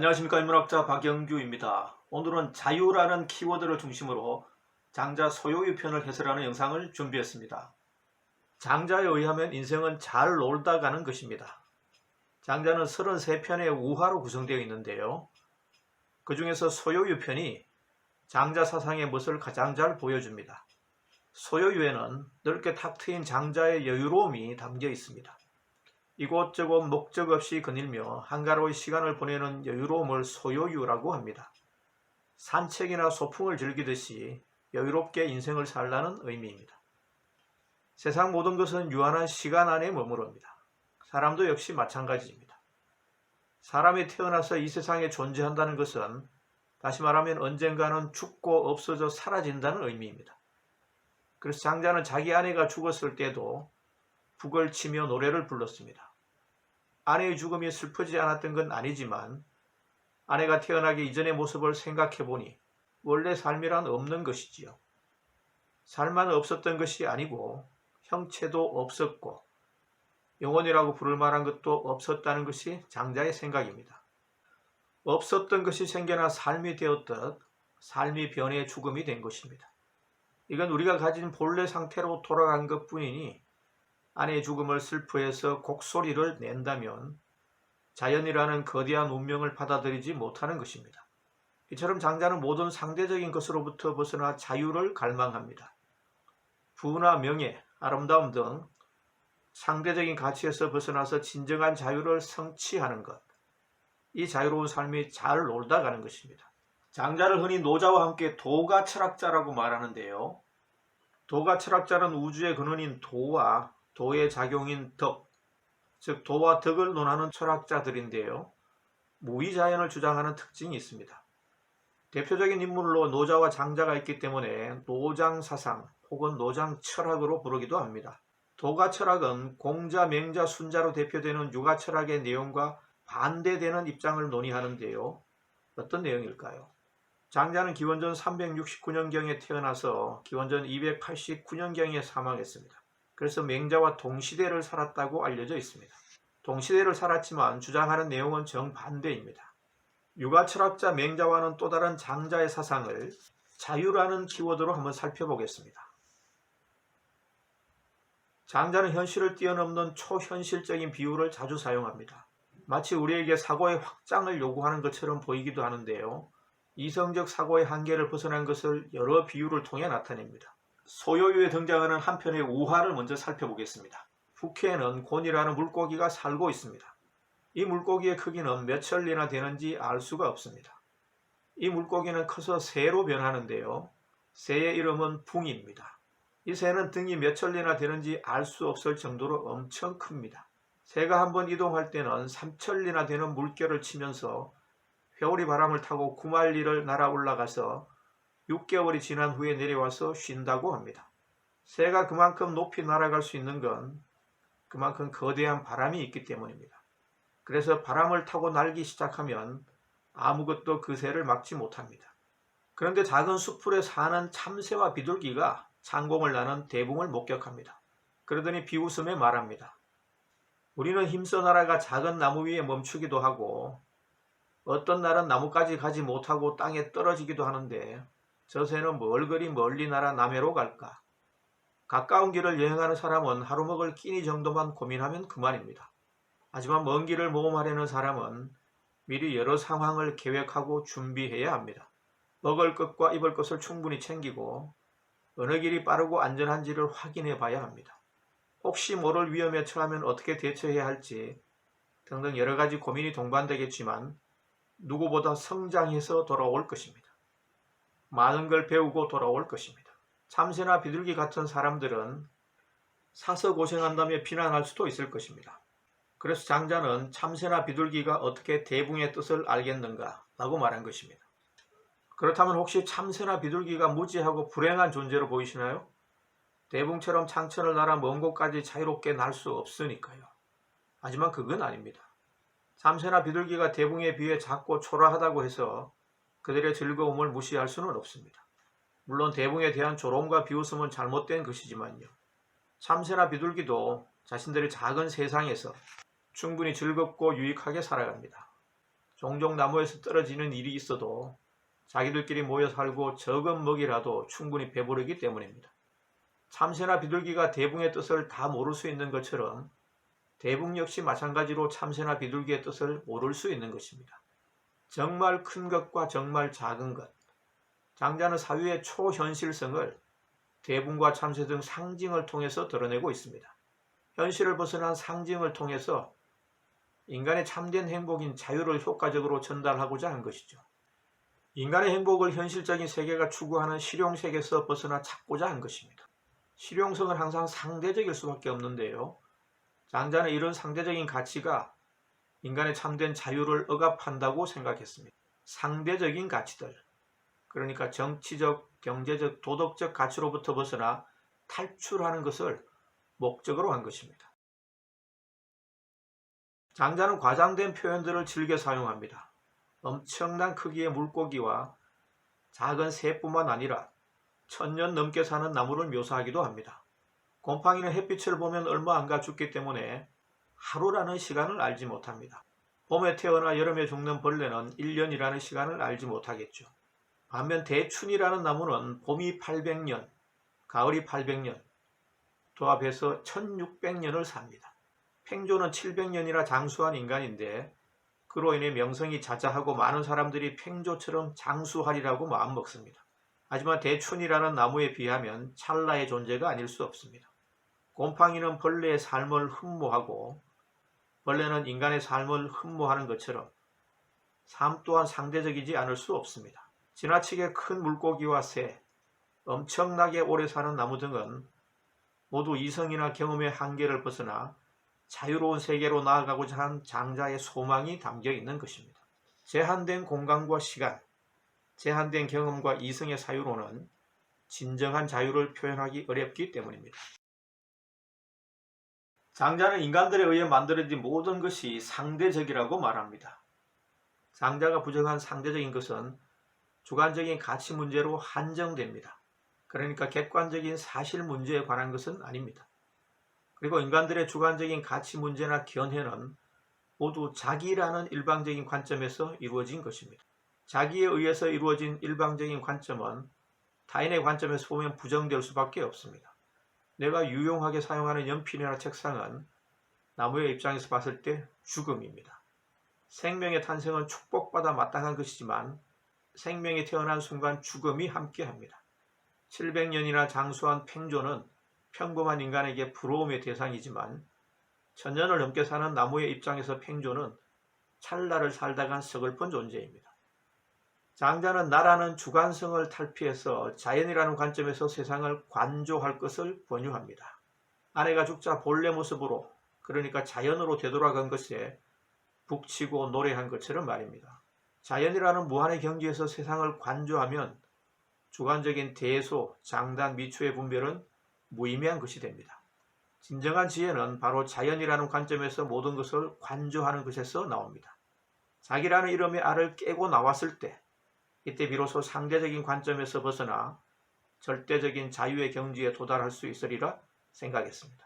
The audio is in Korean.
안녕하십니까, 인문학자 박영규입니다. 오늘은 자유라는 키워드를 중심으로 장자 소유의 편을 해설하는 영상을 준비했습니다. 장자에 의하면 인생은 잘 놀다 가는 것입니다. 장자는 33편의 우화로 구성되어 있는데요. 그 중에서 소유의 편이 장자 사상의 멋을 가장 잘 보여줍니다. 소유에는 넓게 탁 트인 장자의 여유로움이 담겨 있습니다. 이곳저곳 목적 없이 거닐며 한가로이 시간을 보내는 여유로움을 소요유라고 합니다. 산책이나 소풍을 즐기듯이 여유롭게 인생을 살라는 의미입니다. 세상 모든 것은 유한한 시간 안에 머무릅니다. 사람도 역시 마찬가지입니다. 사람이 태어나서 이 세상에 존재한다는 것은 다시 말하면 언젠가는 죽고 없어져 사라진다는 의미입니다. 그래서 장자는 자기 아내가 죽었을 때도 북을 치며 노래를 불렀습니다. 아내의 죽음이 슬프지 않았던 건 아니지만 아내가 태어나기 이전의 모습을 생각해보니 원래 삶이란 없는 것이지요. 삶만 없었던 것이 아니고 형체도 없었고 영혼이라고 부를 만한 것도 없었다는 것이 장자의 생각입니다. 없었던 것이 생겨나 삶이 되었듯 삶이 변해 죽음이 된 것입니다. 이건 우리가 가진 본래 상태로 돌아간 것뿐이니 아내의 죽음을 슬퍼해서 곡소리를 낸다면 자연이라는 거대한 운명을 받아들이지 못하는 것입니다. 이처럼 장자는 모든 상대적인 것으로부터 벗어나 자유를 갈망합니다. 부나 명예, 아름다움 등 상대적인 가치에서 벗어나서 진정한 자유를 성취하는 것. 이 자유로운 삶이 잘 놀다 가는 것입니다. 장자를 흔히 노자와 함께 도가 철학자라고 말하는데요. 도가 철학자는 우주의 근원인 도와 도의 작용인 덕, 즉 도와 덕을 논하는 철학자들인데요. 무의자연을 주장하는 특징이 있습니다. 대표적인 인물로 노자와 장자가 있기 때문에 노장사상 혹은 노장철학으로 부르기도 합니다. 도가 철학은 공자, 맹자, 순자로 대표되는 유가철학의 내용과 반대되는 입장을 논의하는데요. 어떤 내용일까요? 장자는 기원전 369년경에 태어나서 기원전 289년경에 사망했습니다. 그래서 맹자와 동시대를 살았다고 알려져 있습니다. 동시대를 살았지만 주장하는 내용은 정반대입니다. 유가철학자 맹자와는 또 다른 장자의 사상을 자유라는 키워드로 한번 살펴보겠습니다. 장자는 현실을 뛰어넘는 초현실적인 비유를 자주 사용합니다. 마치 우리에게 사고의 확장을 요구하는 것처럼 보이기도 하는데요. 이성적 사고의 한계를 벗어난 것을 여러 비유를 통해 나타냅니다. 소요유에 등장하는 한 편의 우화를 먼저 살펴보겠습니다. 북해에는 곤이라는 물고기가 살고 있습니다. 이 물고기의 크기는 몇 천리나 되는지 알 수가 없습니다. 이 물고기는 커서 새로 변하는데요. 새의 이름은 붕입니다. 이 새는 등이 몇 천리나 되는지 알 수 없을 정도로 엄청 큽니다. 새가 한번 이동할 때는 3천리나 되는 물결을 치면서 회오리 바람을 타고 9만리를 날아 올라가서 6개월이 지난 후에 내려와서 쉰다고 합니다. 새가 그만큼 높이 날아갈 수 있는 건 그만큼 거대한 바람이 있기 때문입니다. 그래서 바람을 타고 날기 시작하면 아무것도 그 새를 막지 못합니다. 그런데 작은 숲풀에 사는 참새와 비둘기가 창공을 나는 대붕을 목격합니다. 그러더니 비웃음에 말합니다. 우리는 힘써 날아가 작은 나무 위에 멈추기도 하고 어떤 날은 나무까지 가지 못하고 땅에 떨어지기도 하는데 저 새는 뭘 그리 멀리 날아 남해로 갈까? 가까운 길을 여행하는 사람은 하루 먹을 끼니 정도만 고민하면 그만입니다. 하지만 먼 길을 모험하려는 사람은 미리 여러 상황을 계획하고 준비해야 합니다. 먹을 것과 입을 것을 충분히 챙기고 어느 길이 빠르고 안전한지를 확인해 봐야 합니다. 혹시 모를 위험에 처하면 어떻게 대처해야 할지 등등 여러 가지 고민이 동반되겠지만 누구보다 성장해서 돌아올 것입니다. 많은 걸 배우고 돌아올 것입니다. 참새나 비둘기 같은 사람들은 사서 고생한다며 비난할 수도 있을 것입니다. 그래서 장자는 참새나 비둘기가 어떻게 대붕의 뜻을 알겠는가 라고 말한 것입니다. 그렇다면 혹시 참새나 비둘기가 무지하고 불행한 존재로 보이시나요? 대붕처럼 창천을 날아 먼 곳까지 자유롭게 날 수 없으니까요. 하지만 그건 아닙니다. 참새나 비둘기가 대붕에 비해 작고 초라하다고 해서 그들의 즐거움을 무시할 수는 없습니다. 물론 대붕에 대한 조롱과 비웃음은 잘못된 것이지만요. 참새나 비둘기도 자신들의 작은 세상에서 충분히 즐겁고 유익하게 살아갑니다. 종종 나무에서 떨어지는 일이 있어도 자기들끼리 모여 살고 적은 먹이라도 충분히 배부르기 때문입니다. 참새나 비둘기가 대붕의 뜻을 다 모를 수 있는 것처럼 대붕 역시 마찬가지로 참새나 비둘기의 뜻을 모를 수 있는 것입니다. 정말 큰 것과 정말 작은 것. 장자는 사유의 초현실성을 대붕과 참새 등 상징을 통해서 드러내고 있습니다. 현실을 벗어난 상징을 통해서 인간의 참된 행복인 자유를 효과적으로 전달하고자 한 것이죠. 인간의 행복을 현실적인 세계가 추구하는 실용세계에서 벗어나 찾고자 한 것입니다. 실용성은 항상 상대적일 수밖에 없는데요. 장자는 이런 상대적인 가치가 인간의 참된 자유를 억압한다고 생각했습니다. 상대적인 가치들, 그러니까 정치적, 경제적, 도덕적 가치로부터 벗어나 탈출하는 것을 목적으로 한 것입니다. 장자는 과장된 표현들을 즐겨 사용합니다. 엄청난 크기의 물고기와 작은 새뿐만 아니라 1000년 넘게 사는 나무를 묘사하기도 합니다. 곰팡이는 햇빛을 보면 얼마 안 가 죽기 때문에 하루라는 시간을 알지 못합니다. 봄에 태어나 여름에 죽는 벌레는 1년이라는 시간을 알지 못하겠죠. 반면 대춘이라는 나무는 봄이 800년, 가을이 800년, 도합해서 1600년을 삽니다. 팽조는 700년이나 장수한 인간인데 그로 인해 명성이 자자하고 많은 사람들이 팽조처럼 장수하리라고 마음먹습니다. 하지만 대춘이라는 나무에 비하면 찰나의 존재가 아닐 수 없습니다. 곰팡이는 벌레의 삶을 흠모하고 벌레는 인간의 삶을 흠모하는 것처럼 삶 또한 상대적이지 않을 수 없습니다. 지나치게 큰 물고기와 새, 엄청나게 오래 사는 나무 등은 모두 이성이나 경험의 한계를 벗어나 자유로운 세계로 나아가고자 한 장자의 소망이 담겨 있는 것입니다. 제한된 공간과 시간, 제한된 경험과 이성의 사유로는 진정한 자유를 표현하기 어렵기 때문입니다. 장자는 인간들에 의해 만들어진 모든 것이 상대적이라고 말합니다. 장자가 부정한 상대적인 것은 주관적인 가치 문제로 한정됩니다. 그러니까 객관적인 사실 문제에 관한 것은 아닙니다. 그리고 인간들의 주관적인 가치 문제나 견해는 모두 자기라는 일방적인 관점에서 이루어진 것입니다. 자기에 의해서 이루어진 일방적인 관점은 타인의 관점에서 보면 부정될 수밖에 없습니다. 내가 유용하게 사용하는 연필이나 책상은 나무의 입장에서 봤을 때 죽음입니다. 생명의 탄생은 축복받아 마땅한 것이지만 생명이 태어난 순간 죽음이 함께합니다. 700년이나 장수한 팽조는 평범한 인간에게 부러움의 대상이지만 1000년을 넘게 사는 나무의 입장에서 팽조는 찰나를 살다간 서글픈 존재입니다. 장자는 나라는 주관성을 탈피해서 자연이라는 관점에서 세상을 관조할 것을 권유합니다. 아내가 죽자 본래 모습으로, 그러니까 자연으로 되돌아간 것에 북치고 노래한 것처럼 말입니다. 자연이라는 무한의 경지에서 세상을 관조하면 주관적인 대소, 장단, 미초의 분별은 무의미한 것이 됩니다. 진정한 지혜는 바로 자연이라는 관점에서 모든 것을 관조하는 것에서 나옵니다. 자기라는 이름의 알을 깨고 나왔을 때, 이때 비로소 상대적인 관점에서 벗어나 절대적인 자유의 경지에 도달할 수 있으리라 생각했습니다.